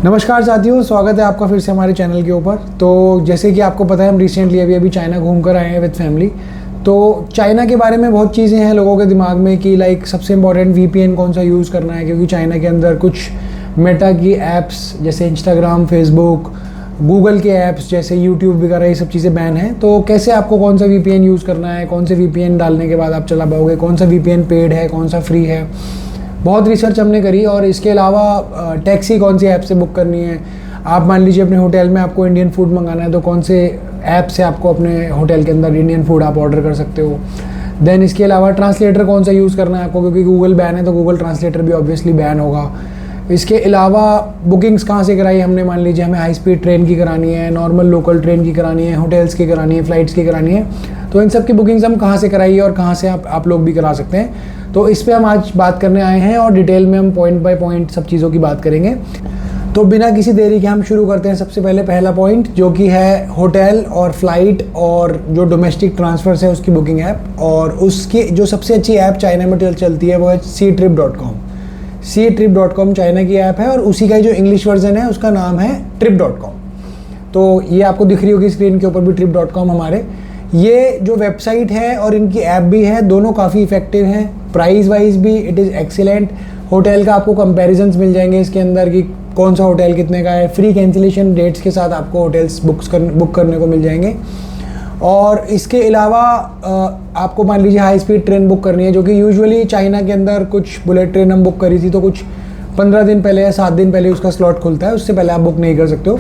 नमस्कार साथियों, स्वागत है आपका फिर से हमारे चैनल के ऊपर। तो जैसे कि आपको पता है, हम रिसेंटली अभी चाइना घूम कर आए हैं विद फैमिली। तो चाइना के बारे में बहुत चीज़ें हैं लोगों के दिमाग में कि लाइक सबसे इम्पॉर्टेंट वीपीएन कौन सा यूज़ करना है, क्योंकि चाइना के अंदर कुछ मेटा की ऐप्स जैसे इंस्टाग्राम, फेसबुक, गूगल के ऐप्स जैसे यूट्यूब वगैरह ये सब चीज़ें बैन हैं। तो कैसे आपको कौन सा वीपीएन यूज़ करना है, कौन से वीपीएन डालने के बाद आप चला पाओगे, कौन सा वीपीएन पेड है, कौन सा फ्री है, बहुत रिसर्च हमने करी। और इसके अलावा टैक्सी कौन सी ऐप से बुक करनी है। आप मान लीजिए अपने होटल में आपको इंडियन फूड मंगाना है तो कौन से ऐप से आपको अपने होटल के अंदर इंडियन फूड आप ऑर्डर कर सकते हो। देन इसके अलावा ट्रांसलेटर कौन सा यूज़ करना है आपको, क्योंकि गूगल बैन है तो गूगल ट्रांसलेटर भी ऑब्वियसली बैन होगा। इसके अलावा बुकिंग्स कहाँ से कराई हमने, मान लीजिए हमें हाई स्पीड ट्रेन की करानी है, नॉर्मल लोकल ट्रेन की करानी है, होटल्स की करानी है, फ़्लाइट्स की करानी है, तो इन सब की बुकिंग्स हम कहाँ से कराइए और कहाँ से आप लोग भी करा सकते हैं। तो इस पे हम आज बात करने आए हैं और डिटेल में हम पॉइंट बाय पॉइंट सब चीज़ों की बात करेंगे। तो बिना किसी देरी के हम शुरू करते हैं। सबसे पहले पहला पॉइंट जो कि है होटल और फ्लाइट और जो डोमेस्टिक ट्रांसफ़र्स है उसकी बुकिंग ऐप। और उसकी जो सबसे अच्छी ऐप चाइना में चलती है वो है ctrip.com। ctrip.com चाइना की ऐप है और उसी का जो इंग्लिश वर्जन है उसका नाम है trip.com। तो ये आपको दिख रही होगी स्क्रीन के ऊपर भी trip.com हमारे। ये जो वेबसाइट है और इनकी ऐप भी है, दोनों काफ़ी इफेक्टिव हैं। प्राइस वाइज भी इट इज़ एक्सीलेंट। होटल का आपको कंपैरिजन्स मिल जाएंगे इसके अंदर कि कौन सा होटल कितने का है। फ्री कैंसिलेशन डेट्स के साथ आपको होटल्स बुक करने को मिल जाएंगे। और इसके अलावा आपको मान लीजिए हाई स्पीड ट्रेन बुक करनी है, जो कि यूजुअली चाइना के अंदर कुछ बुलेट ट्रेन हम बुक करी थी तो कुछ 15 दिन पहले या 7 दिन पहले उसका स्लॉट खुलता है, उससे पहले आप बुक नहीं कर सकते हो।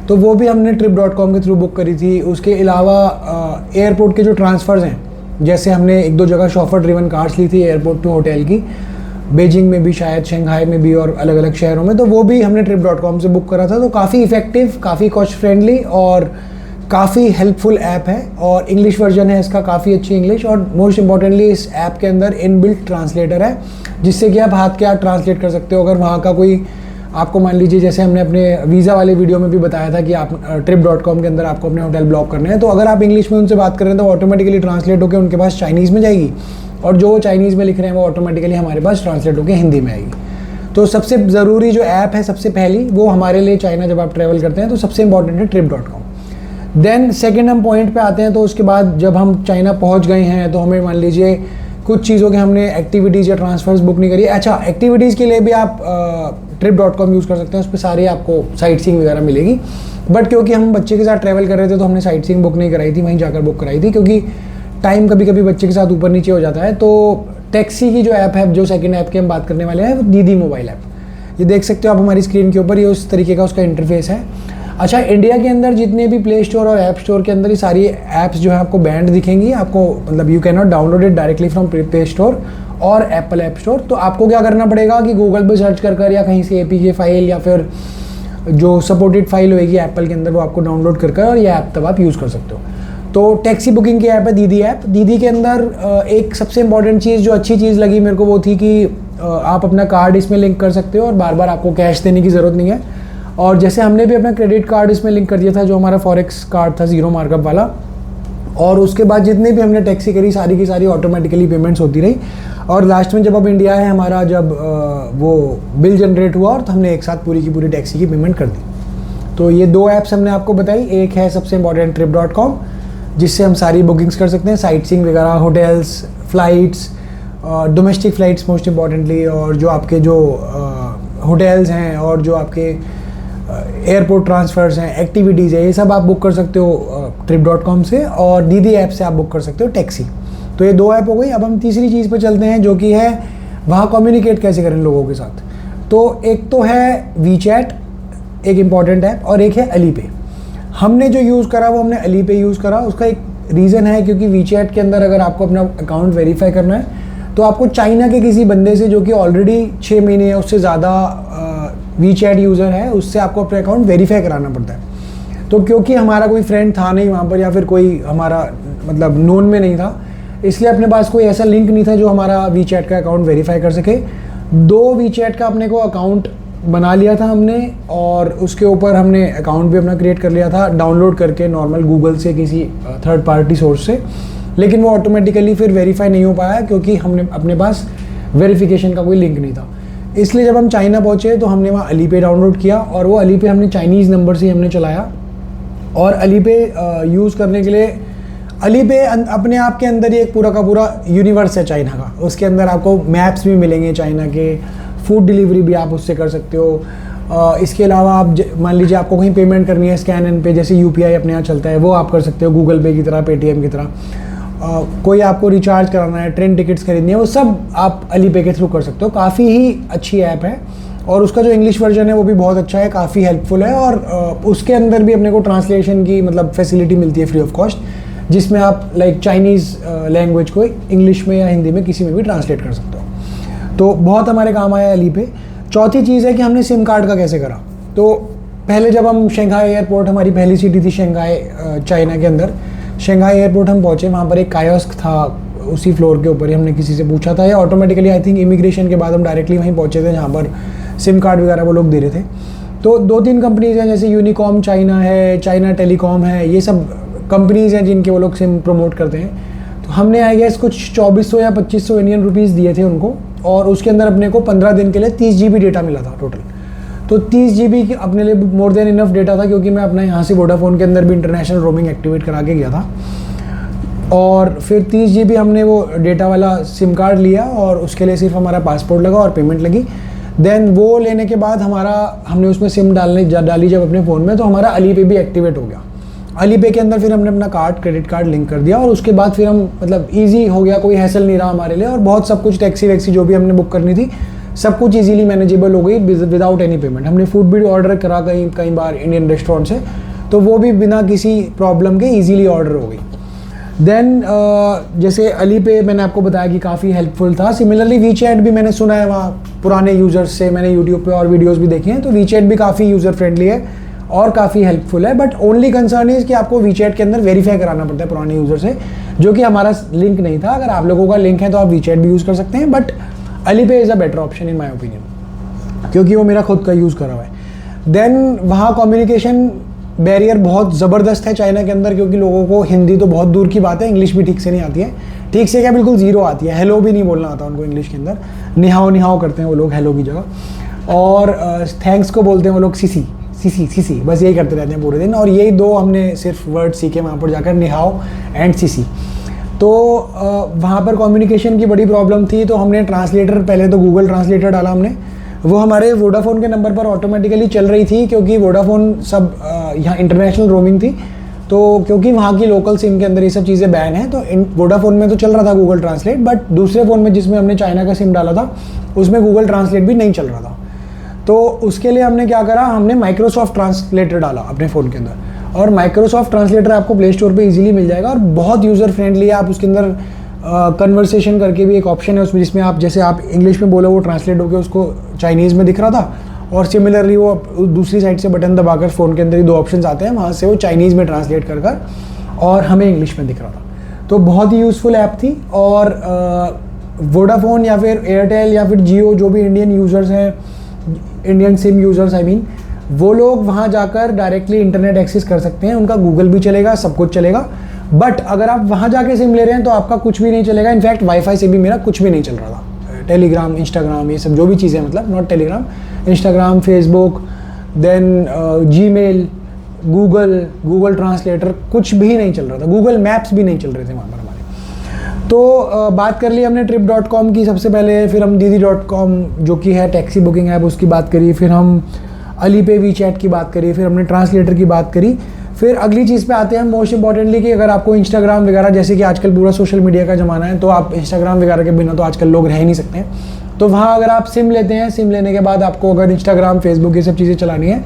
तो वो भी हमने trip.com के थ्रू बुक करी थी। उसके अलावा एयरपोर्ट के जो ट्रांसफ़र्स हैं, जैसे हमने 1-2 जगह शॉफर ड्रिवन कार्स ली थी एयरपोर्ट टू होटल की, बीजिंग में भी, शायद शंघाई में भी और अलग अलग शहरों में, तो वो भी हमने trip.com से बुक करा था। तो काफ़ी इफेक्टिव, काफ़ी कॉस्ट फ्रेंडली और काफ़ी हेल्पफुल ऐप है। और इंग्लिश वर्जन है इसका, काफ़ी अच्छी इंग्लिश। और मोस्ट इंपॉर्टेंटली इस ऐप के अंदर इनबिल्ट ट्रांसलेटर है, जिससे कि आप हाथ के हाथ ट्रांसलेट कर सकते हो। अगर वहाँ का कोई आपको मान लीजिए, जैसे हमने अपने वीज़ा वाले वीडियो में भी बताया था कि आप trip.com के अंदर आपको अपने होटल ब्लॉक करने हैं, तो अगर आप इंग्लिश में उनसे बात कर रहे हैं तो ऑटोमेटिकली ट्रांसलेट होकर उनके पास चाइनीज़ में जाएगी, और जो चाइनीज़ में लिख रहे हैं वो ऑटोमेटिकली हमारे पास ट्रांसलेट होकर हिंदी में आएगी। तो सबसे ज़रूरी जो ऐप है सबसे पहली, वो हमारे लिए चाइना जब आप ट्रैवल करते हैं तो सबसे इंपॉर्टेंट है trip.com। देन सेकेंड हम पॉइंट पर आते हैं। तो उसके बाद जब हम चाइना पहुँच गए हैं तो हमें मान लीजिए कुछ चीज़ों के हमने एक्टिविटीज़ या ट्रांसफ़र्स बुक नहीं करी। अच्छा, एक्टिविटीज़ के लिए भी आप trip.com यूज़ कर सकते हैं, उस पर सारी आपको साइट सीइंग वगैरह मिलेगी। बट क्योंकि हम बच्चे के साथ ट्रैवल कर रहे थे तो हमने साइट सीइंग बुक नहीं कराई थी, वहीं जाकर बुक कराई थी, क्योंकि टाइम कभी कभी बच्चे के साथ ऊपर नीचे हो जाता है। तो टैक्सी की जो ऐप है, जो सेकंड ऐप की हम बात करने वाले हैं, वो दीदी मोबाइल ऐप। ये देख सकते हो आप हमारी स्क्रीन के ऊपर, ये उस तरीके का उसका इंटरफेस है। अच्छा, इंडिया के अंदर जितने भी प्ले स्टोर और ऐप स्टोर के अंदर ये सारी ऐप्स जो है आपको बैंड दिखेंगी। आपको मतलब you can not download it directly from play store और एप्पल ऐप स्टोर। तो आपको क्या करना पड़ेगा कि गूगल पे सर्च कर या कहीं से APK फाइल या फिर जो सपोर्टेड फाइल होगी एप्पल के अंदर, वो आपको डाउनलोड कर और ये ऐप तब आप यूज़ कर सकते हो। तो टैक्सी बुकिंग की ऐप है दीदी ऐप। दीदी के अंदर एक सबसे इंपॉर्टेंट चीज़, जो अच्छी चीज़ लगी मेरे को, वो थी कि आप अपना कार्ड इसमें लिंक कर सकते हो और बार बार आपको कैश देने की ज़रूरत नहीं है। और जैसे हमने भी अपना क्रेडिट कार्ड इसमें लिंक कर दिया था, जो हमारा फॉरेक्स कार्ड था 0 मार्कअप वाला, और उसके बाद जितने भी हमने टैक्सी करी सारी की सारी ऑटोमेटिकली पेमेंट्स होती रही। और लास्ट में जब अब इंडिया है हमारा, जब वो बिल जनरेट हुआ और तो हमने एक साथ पूरी की पूरी टैक्सी की पेमेंट कर दी। तो ये 2 ऐप्स हमने आपको बताई। एक है सबसे इंपॉर्टेंट trip.com, जिससे हम सारी बुकिंग्स कर सकते हैं, साइट सीइंग वगैरह, hotels, flights, domestic flights most importantly, और जो आपके जो होटल्स हैं और जो आपके एयरपोर्ट ट्रांसफ़र्स हैं, एक्टिविटीज़ है, ये सब आप बुक कर सकते हो trip.com से। और दीदी ऐप से आप बुक कर सकते हो टैक्सी। तो ये 2 ऐप हो गई। अब हम तीसरी चीज़ पर चलते हैं, जो कि है वहाँ कम्युनिकेट कैसे करें लोगों के साथ। तो एक तो है वीचैट, एक इम्पॉर्टेंट ऐप, और एक है अलीपे। हमने जो यूज़ करा वो हमने अलीपे यूज़ करा। उसका एक रीज़न है, क्योंकि वीचैट के अंदर अगर आपको अपना अकाउंट वेरीफाई करना है तो आपको चाइना के किसी बंदे से, जो कि ऑलरेडी 6 महीने या उससे ज़्यादा वीचैट यूज़र है, उससे आपको अपना अकाउंट वेरीफाई कराना पड़ता है। तो क्योंकि हमारा कोई फ्रेंड था नहीं वहाँ पर, या फिर कोई हमारा मतलब नोन में नहीं था, इसलिए अपने पास कोई ऐसा लिंक नहीं था जो हमारा वीचैट का अकाउंट वेरीफाई कर सके। 2 वीचैट का अपने को अकाउंट बना लिया था हमने, और उसके ऊपर हमने अकाउंट भी अपना क्रिएट कर लिया था डाउनलोड करके नॉर्मल गूगल से, किसी थर्ड पार्टी सोर्स से। लेकिन वो ऑटोमेटिकली फिर वेरीफाई नहीं हो पाया, क्योंकि हमने अपने पास वेरिफिकेशन का कोई लिंक नहीं था। इसलिए जब हम चाइना पहुँचे तो हमने वहाँ अलीपे डाउनलोड किया, और वो अलीपे हमने चाइनीज़ नंबर से ही हमने चलाया। और अलीपे यूज़ करने के लिए, अलीपे अपने आप के अंदर ही एक पूरा का पूरा यूनिवर्स है चाइना का। उसके अंदर आपको मैप्स भी मिलेंगे चाइना के, फूड डिलीवरी भी आप उससे कर सकते हो। इसके अलावा आप मान लीजिए आपको कहीं पेमेंट करनी है स्कैन एंड पे, जैसे यूपीआई अपने यहाँ चलता है, वो आप कर सकते हो गूगल पे की तरह, पेटीएम की तरह। कोई आपको रिचार्ज कराना है, ट्रेन टिकट्स खरीदनी है, वो सब आप अलीपे के थ्रू कर सकते हो। काफ़ी ही अच्छी ऐप है, और उसका जो इंग्लिश वर्जन है वो भी बहुत अच्छा है, काफ़ी हेल्पफुल है। और उसके अंदर भी अपने को ट्रांसलेशन की मतलब फैसिलिटी मिलती है फ्री ऑफ कॉस्ट, जिसमें आप लाइक चाइनीज़ लैंग्वेज को इंग्लिश में या हिंदी में किसी में भी ट्रांसलेट कर सकते हो। तो बहुत हमारे काम आया अलीपे। चौथी चीज़ है कि हमने सिम कार्ड का कैसे करा। तो पहले जब हम शंघाई एयरपोर्ट, हमारी पहली सिटी थी शंघाई चाइना के अंदर, शंघाई एयरपोर्ट हम पहुँचे, वहाँ पर एक कायोस्क था, उसी फ्लोर के ऊपर ही हमने किसी से पूछा था, या ऑटोमेटिकली आई थिंक इमिग्रेशन के बाद हम डायरेक्टली वहीं पहुँचे थे जहाँ पर सिम कार्ड वगैरह वो लोग दे रहे थे। तो 2-3 कंपनीज़ हैं, जैसे यूनिकॉम चाइना है, चाइना टेलीकॉम है, ये सब कंपनीज़ हैं जिनके वो लोग सिम प्रमोट करते हैं। तो हमने आई गेस कुछ 2400 या 2500 इंडियन रुपीज़ दिए थे उनको, और उसके अंदर अपने को 15 दिन के लिए 30 GB डेटा मिला था टोटल। तो 30 GB अपने लिए मोर देन इनफ डेटा था, क्योंकि मैं अपना यहाँ से वोडाफोन के अंदर भी इंटरनेशनल रोमिंग एक्टिवेट करा के गया था। और फिर 30 GB हमने वो डेटा वाला सिम कार्ड लिया, और उसके लिए सिर्फ हमारा पासपोर्ट लगा और पेमेंट लगी। देन वो लेने के बाद हमने उसमें सिम डाली जब अपने फ़ोन में, तो हमारा अलीपे भी एक्टिवेट हो गया। अलीपे के अंदर फिर हमने अपना क्रेडिट कार्ड लिंक कर दिया, और उसके बाद फिर हम मतलब ईजी हो गया, कोई हैसल नहीं रहा हमारे लिए। और बहुत सब कुछ टैक्सी वैक्सी जो भी हमने बुक करनी थी, सब कुछ ईजीली मैनेजेबल हो गई विदाउट एनी पेमेंट। हमने फूड भी ऑर्डर करा कई बार इंडियन रेस्टोरेंट से, तो वो भी बिना किसी प्रॉब्लम के ईजीली ऑर्डर हो गई। देन जैसे अलीपे मैंने आपको बताया कि काफ़ी हेल्पफुल था। सिमिलरली वीचैट भी मैंने सुना है, वहाँ पुराने यूज़र्स से मैंने यूट्यूब पे और वीडियोस भी देखे हैं, तो वीचैट भी काफ़ी यूज़र फ्रेंडली है और काफ़ी हेल्पफुल है। बट ओनली कंसर्न इज़ कि आपको वीचैट के अंदर वेरीफाई कराना पड़ता है पुराने यूज़र से, जो कि हमारा लिंक नहीं था। अगर आप लोगों का लिंक है तो आप वीचैट भी यूज़ कर सकते हैं, but Alipay is a better option in my opinion, क्योंकि वो मेरा खुद का यूज़ करा हुआ है। देन वहाँ कम्युनिकेशन बैरियर बहुत ज़बरदस्त है चाइना के अंदर, क्योंकि लोगों को हिंदी तो बहुत दूर की बात है, इंग्लिश भी ठीक से नहीं आती है। ठीक से क्या, बिल्कुल ज़ीरो आती है। हेलो भी नहीं बोलना आता उनको इंग्लिश के अंदर, निहाओ करते हैं वो लोग हेलो की जगह। और थैंक्स को बोलते हैं वो लोग सीसी, बस यही करते रहते हैं पूरे दिन। और यही दो हमने सिर्फ वर्ड सीखे वहाँ पर जाकर, निहाओ एंड सीसी। तो वहाँ पर कम्युनिकेशन की बड़ी प्रॉब्लम थी, तो हमने ट्रांसलेटर, पहले तो गूगल ट्रांसलेटर डाला हमने, वो हमारे वोडाफोन के नंबर पर ऑटोमेटिकली चल रही थी, क्योंकि वोडाफोन सब यहाँ इंटरनेशनल रोमिंग थी। तो क्योंकि वहाँ की लोकल सिम के अंदर ये सब चीज़ें बैन हैं, तो वोडाफोन में तो चल रहा था गूगल ट्रांसलेट, बट दूसरे फ़ोन में जिसमें हमने चाइना का सिम डाला था, उसमें गूगल ट्रांसलेट भी नहीं चल रहा था। तो उसके लिए हमने क्या करा, हमने माइक्रोसॉफ्ट ट्रांसलेटर डाला अपने फ़ोन के अंदर। और माइक्रोसॉफ्ट ट्रांसलेटर आपको प्ले स्टोर पे इजीली मिल जाएगा, और बहुत यूज़र फ्रेंडली है। आप उसके अंदर कन्वर्सेशन करके भी एक ऑप्शन है उसमें, जिसमें आप जैसे आप इंग्लिश में बोलो, वो ट्रांसलेट होकर उसको चाइनीज़ में दिख रहा था। और सिमिलरली वो दूसरी साइड से बटन दबाकर फ़ोन के अंदर ही 2 ऑप्शंस आते हैं, वहाँ से वो चाइनीज़ में ट्रांसलेट कर और हमें इंग्लिश में दिख रहा था। तो बहुत ही यूज़फुल ऐप थी। और वोडाफोन या फिर एयरटेल या फिर जियो, जो भी इंडियन यूज़र्स हैं, Indian SIM users I mean, वो लोग वहाँ जाकर डायरेक्टली इंटरनेट एक्सेस कर सकते हैं। उनका गूगल भी चलेगा, सब कुछ चलेगा। बट अगर आप वहाँ जाके सिम ले रहे हैं तो आपका कुछ भी नहीं चलेगा। इनफैक्ट वाईफाई से भी मेरा कुछ भी नहीं चल रहा था। टेलीग्राम, इंस्टाग्राम, ये सब जो भी चीज़ें, मतलब not Telegram, Instagram, Facebook, then Gmail, Google translator, कुछ भी नहीं चल रहा था। गूगल मैप्स भी नहीं चल रहे थे वहाँ पर हमारे। तो बात कर ली हमने trip.com की सबसे पहले, फिर हम didi.com जो कि है टैक्सी बुकिंग ऐप, उसकी बात करी, फिर हम अलीपे वीचैट की बात करी, फिर हमने ट्रांसलेटर की बात करी। फिर अगली चीज़ पे आते हैं हम मोस्ट इंपॉर्टेंटली, कि अगर आपको इंस्टाग्राम वगैरह, जैसे कि आजकल पूरा सोशल मीडिया का ज़माना है, तो आप इंस्टाग्राम वगैरह के बिना तो आजकल लोग रह ही नहीं सकते हैं। तो वहाँ अगर आप सिम लेते हैं, सिम लेने के बाद आपको अगर इंस्टाग्राम, फेसबुक, ये सब चीज़ें चलानी है,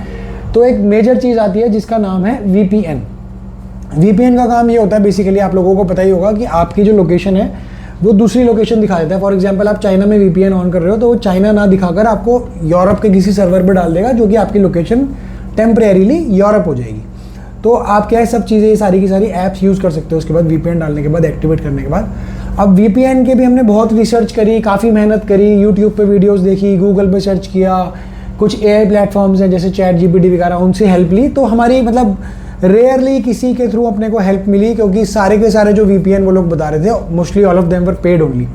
तो एक मेजर चीज़ आती है जिसका नाम है VPN। VPN का काम ये होता है, बेसिकली आप लोगों को पता ही होगा कि आपकी जो लोकेशन है वो दूसरी लोकेशन दिखा देता है। फॉर एग्जांपल आप चाइना में VPN ऑन कर रहे हो, तो वो चाइना ना दिखाकर आपको यूरोप के किसी सर्वर पर डाल देगा, जो कि आपकी लोकेशन टेम्परेरीली यूरोप हो जाएगी। तो आप क्या है, सब चीज़ें सारी की सारी ऐप्स यूज़ कर सकते हो उसके बाद, VPN डालने के बाद, एक्टिवेट करने के बाद। अब VPN के भी हमने बहुत रिसर्च करी, काफ़ी मेहनत करी, यूट्यूब पे वीडियोस देखी, गूगल पे सर्च किया, कुछ AI प्लेटफॉर्म्स हैं जैसे ChatGPT वगैरह, उनसे हेल्प ली। तो हमारी मतलब रेयरली किसी के थ्रू अपने को हेल्प मिली, क्योंकि सारे के सारे जो VPN वो लोग बता रहे थे, mostly all of them were paid only.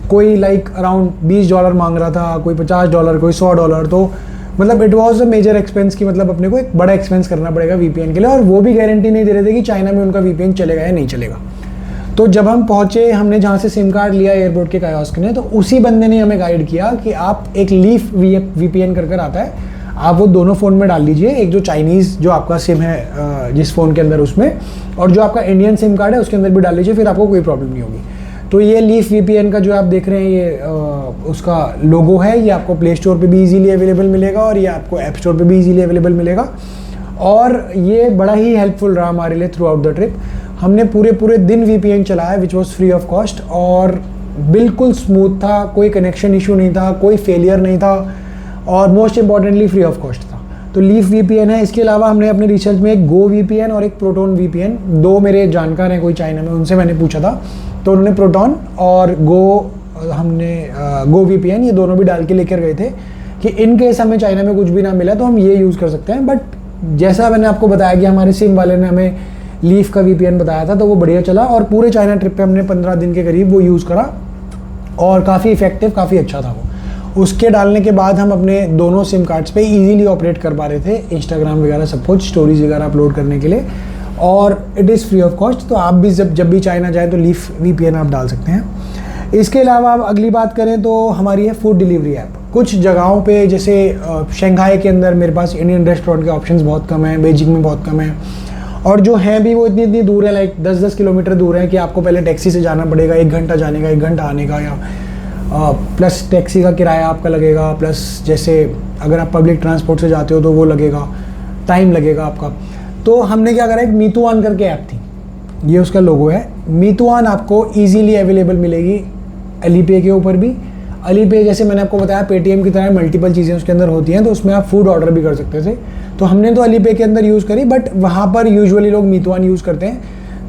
कोई लाइक अराउंड $20 मांग रहा था, कोई $50, कोई $100, तो मतलब it was a major expense की मतलब अपने को एक बड़ा एक्सपेंस करना पड़ेगा वीपीएन के लिए, और वो भी गारंटी नहीं दे रहे थे कि चाइना में उनका वीपीएन चलेगा या नहीं चलेगा। तो जब हम पहुँचे, हमने जहाँ से सिम कार्ड लिया एयरपोर्ट के कायोस्क ने, तो उसी बंदे ने हमें गाइड किया कि आप एक लीफ वीपीएन कर आता है, आप वो दोनों फ़ोन में डाल लीजिए, एक जो चाइनीज़ जो आपका सिम है जिस फ़ोन के अंदर उसमें, और जो आपका इंडियन सिम कार्ड है उसके अंदर भी डाल लीजिए, फिर आपको कोई प्रॉब्लम नहीं होगी। तो ये लीफ वीपीएन का जो आप देख रहे हैं ये उसका लोगो है, ये आपको प्ले स्टोर पे भी इजीली अवेलेबल मिलेगा और ये आपको ऐप स्टोर पे भी इजीली अवेलेबल मिलेगा, और ये बड़ा ही हेल्पफुल रहा हमारे लिए थ्रू आउट द ट्रिप। हमने पूरे दिन वीपीएन चलाया which was free of cost, और बिल्कुल स्मूथ था, कोई कनेक्शन इशू नहीं था, कोई फेलियर नहीं था, और most importantly free of cost था। तो लीफ वीपीएन है। इसके अलावा हमने अपने रिसर्च में एक गो वीपीएन और एक प्रोटोन वीपीएन, दो मेरे जानकार हैं कोई चाइना में, उनसे मैंने पूछा था, तो उन्होंने प्रोटोन और गो वीपीएन ये दोनों भी डाल के लेकर गए थे कि इन केस हमें चाइना में कुछ भी ना मिला तो हम ये यूज़ कर सकते हैं। बट जैसा मैंने आपको बताया कि हमारे सिम वाले ने हमें लीफ का वीपीएन बताया था, तो वो बढ़िया चला, और पूरे चाइना ट्रिप पे हमने 15 दिन के करीब वो यूज़ करा, और काफ़ी इफेक्टिव, काफ़ी अच्छा था वो। उसके डालने के बाद हम अपने दोनों सिम कार्ड्स पे इजीली ऑपरेट कर पा रहे थे, इंस्टाग्राम वगैरह सब कुछ, स्टोरीज वगैरह अपलोड करने के लिए, और it is free of cost. तो आप भी जब भी चाइना जाए तो लीफ वीपीएन आप डाल सकते हैं। इसके अलावा अब अगली बात करें तो हमारी है फूड डिलीवरी ऐप। कुछ जगहों पे जैसे शंघाई के अंदर मेरे पास इंडियन रेस्टोरेंट के ऑप्शंस बहुत कम हैं, बीजिंग में बहुत कम है, और जो हैं भी वो इतनी दूर है, लाइक 10-10 किलोमीटर दूर है कि आपको पहले टैक्सी से जाना पड़ेगा, 1 घंटा जाने का 1 घंटा आने का, या प्लस टैक्सी का किराया आपका लगेगा, प्लस जैसे अगर आप पब्लिक ट्रांसपोर्ट से जाते हो तो वो लगेगा, टाइम लगेगा आपका। तो हमने क्या करा, एक मीतुआन करके ऐप थी, ये उसका लोगो है। मीतुआन आपको ईजीली अवेलेबल मिलेगी अलीपे के ऊपर भी। अलीपे जैसे मैंने आपको बताया पेटीएम की तरह मल्टीपल चीज़ें उसके अंदर होती हैं, तो उसमें आप फूड ऑर्डर भी कर सकते थे। तो हमने तो अलीपे के अंदर यूज़ करी, बट वहाँ पर यूजुअली लोग मीतुआन यूज़ करते हैं,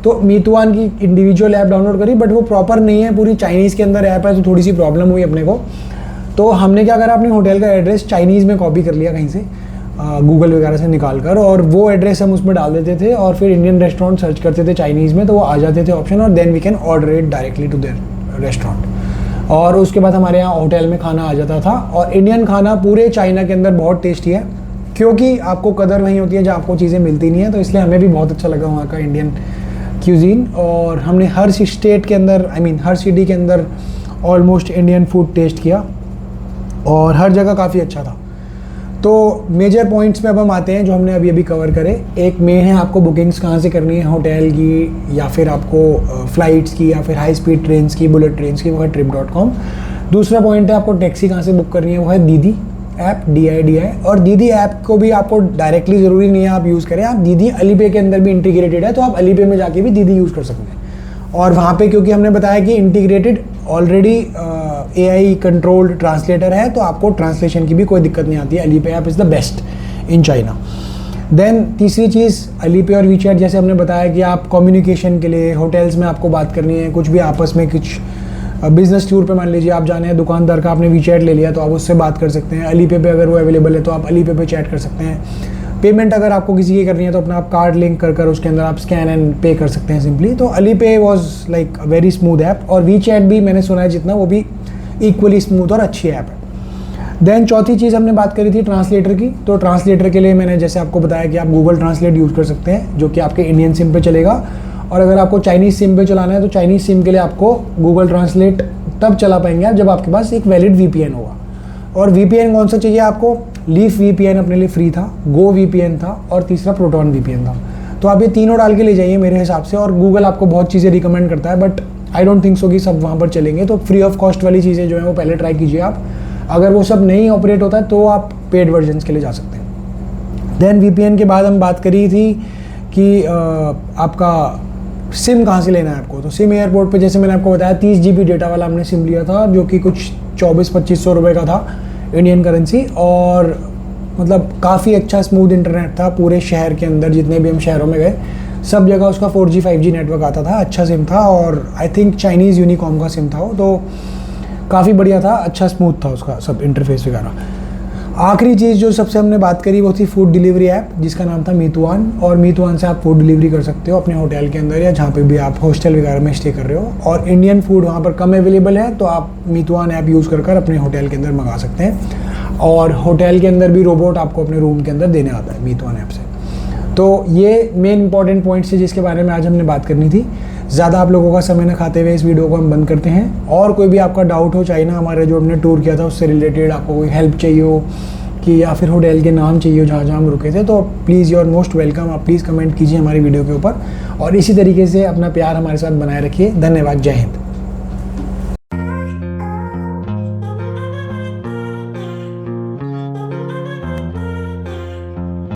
तो मीतुआन की इंडिविजुअल ऐप डाउनलोड करी, बट वो प्रॉपर नहीं है, पूरी चाइनीज़ के अंदर ऐप है, तो थोड़ी सी प्रॉब्लम हुई अपने को। तो हमने क्या करा, अपने होटल का एड्रेस चाइनीज़ में कॉपी कर लिया कहीं से, गूगल वगैरह से निकाल कर, और वो एड्रेस हम उसमें डाल देते थे, और फिर इंडियन रेस्टोरेंट सर्च करते थे चाइनीज़ में, तो वो आ जाते थे ऑप्शन, और then we can order it directly to their restaurant. और उसके बाद हमारे यहाँ होटल में खाना आ जाता था। और इंडियन खाना पूरे चाइना के अंदर बहुत टेस्टी है, क्योंकि आपको कदर वहीं होती है जहाँ आपको चीज़ें मिलती नहीं है, तो इसलिए हमें भी बहुत अच्छा लगा वहाँ का इंडियन क्यूजीन। और हमने हर स्टेट के अंदर, हर सिटी के अंदर ऑलमोस्ट इंडियन फूड टेस्ट किया, और हर जगह काफ़ी अच्छा था। तो मेजर पॉइंट्स पे अब हम आते हैं जो हमने अभी कवर करे। एक में है आपको बुकिंग्स कहाँ से करनी है, होटल की या फिर आपको फ़्लाइट्स की या फिर हाई स्पीड ट्रेन्स की, बुलेट ट्रेन्स की, वो है trip.com। दूसरा पॉइंट है आपको टैक्सी कहाँ से बुक करनी है, वो है दीदी ऐप, DIDI। और दीदी ऐप को भी आपको डायरेक्टली ज़रूरी नहीं है आप यूज़ करें, आप दीदी अलीपे के अंदर भी इंटीग्रेटेड है, तो आप अलीपे में जाके भी दीदी यूज़ कर सकते हैं। और वहाँ पे क्योंकि हमने बताया कि integrated already AI controlled translator है, तो आपको ट्रांसलेशन की भी कोई दिक्कत नहीं आती है। Alipay app is the best in China. Then तीसरी चीज़, अलीपे और वीचैट जैसे हमने बताया कि आप कम्युनिकेशन के लिए होटल्स में आपको बात करनी है, कुछ भी आपस में कुछ बिजनेस टूर पे मान लीजिए आप जाने हैं, दुकानदार का आपने वीचैट ले लिया तो आप उससे बात कर सकते हैं। अलीपे पे अगर वो अवेलेबल है तो आप अलीपे पे चैट कर सकते हैं। पेमेंट अगर आपको किसी की करनी है तो अपना आप कार्ड लिंक कर उसके अंदर आप स्कैन एंड पे कर सकते हैं सिंपली। तो Alipay was like a very smooth app, और वीचैट भी मैंने सुना है जितना, वो भी इक्वली स्मूथ और अच्छी ऐप है। देन चौथी चीज़ हमने बात करी थी ट्रांसलेटर की। तो ट्रांसलेटर के लिए मैंने जैसे आपको बताया कि आप गूगल ट्रांसलेट यूज़ कर सकते हैं, जो कि आपके इंडियन सिम पे चलेगा, और अगर आपको चाइनीज़ सिम पे चलाना है तो चाइनीज़ सिम के लिए आपको गूगल ट्रांसलेट तब चला पाएंगे आप जब आपके पास एक वैलिड VPN होगा। और VPN कौन सा चाहिए आपको, लीफ VPN अपने लिए फ्री था, गो VPN था, और तीसरा प्रोटोन VPN था। तो आप ये तीनों डाल के ले जाइए मेरे हिसाब से। और गूगल आपको बहुत चीज़ें रिकमेंड करता है, but I don't think so कि सब वहाँ पर चलेंगे। तो फ्री ऑफ कॉस्ट वाली चीज़ें जो है वो पहले ट्राई कीजिए आप। अगर वो सब नहीं ऑपरेट होता है तो आप पेड वर्जन्स के लिए जा सकते हैं। देन VPN के बाद हम बात करी थी कि आपका सिम कहाँ से लेना है आपको। तो सिम एयरपोर्ट पे जैसे मैंने आपको बताया 30 GB डेटा वाला हमने सिम लिया था, जो कि कुछ 2400-2500 रुपये का था इंडियन करेंसी, और मतलब काफ़ी अच्छा स्मूथ इंटरनेट था पूरे शहर के अंदर। जितने भी हम शहरों में गए सब जगह उसका 4G 5G नेटवर्क आता था, अच्छा सिम था, और आई थिंक चाइनीज़ यूनिकॉम का सिम था वो, तो काफ़ी बढ़िया था, अच्छा स्मूथ था उसका सब इंटरफेस वगैरह। आखिरी चीज़ जो सबसे हमने बात करी वो थी फूड डिलीवरी ऐप जिसका नाम था मीतुआन, और मीतुआन से आप फूड डिलीवरी कर सकते हो अपने होटल के अंदर या जहाँ पे भी आप हॉस्टल वगैरह में स्टे कर रहे हो। और इंडियन फूड वहाँ पर कम अवेलेबल है तो आप मीतुआन ऐप यूज़ कर अपने होटल के अंदर मंगा सकते हैं। और होटल के अंदर भी रोबोट आपको अपने रूम के अंदर देने आता है मीतुआन ऐप से। तो ये मेन इंपॉर्टेंट पॉइंट्स है जिसके बारे में आज हमने बात करनी थी। ज़्यादा आप लोगों का समय न खाते हुए इस वीडियो को हम बंद करते हैं। और कोई भी आपका डाउट हो चाइना हमारे जो हमने टूर किया था उससे रिलेटेड, आपको कोई हेल्प चाहिए हो कि या फिर होटल के नाम चाहिए हो जहाँ जहाँ हम रुके थे, तो please you are most welcome. आप प्लीज़ कमेंट कीजिए हमारी वीडियो के ऊपर और इसी तरीके से अपना प्यार हमारे साथ बनाए रखिए। धन्यवाद। जय हिंद।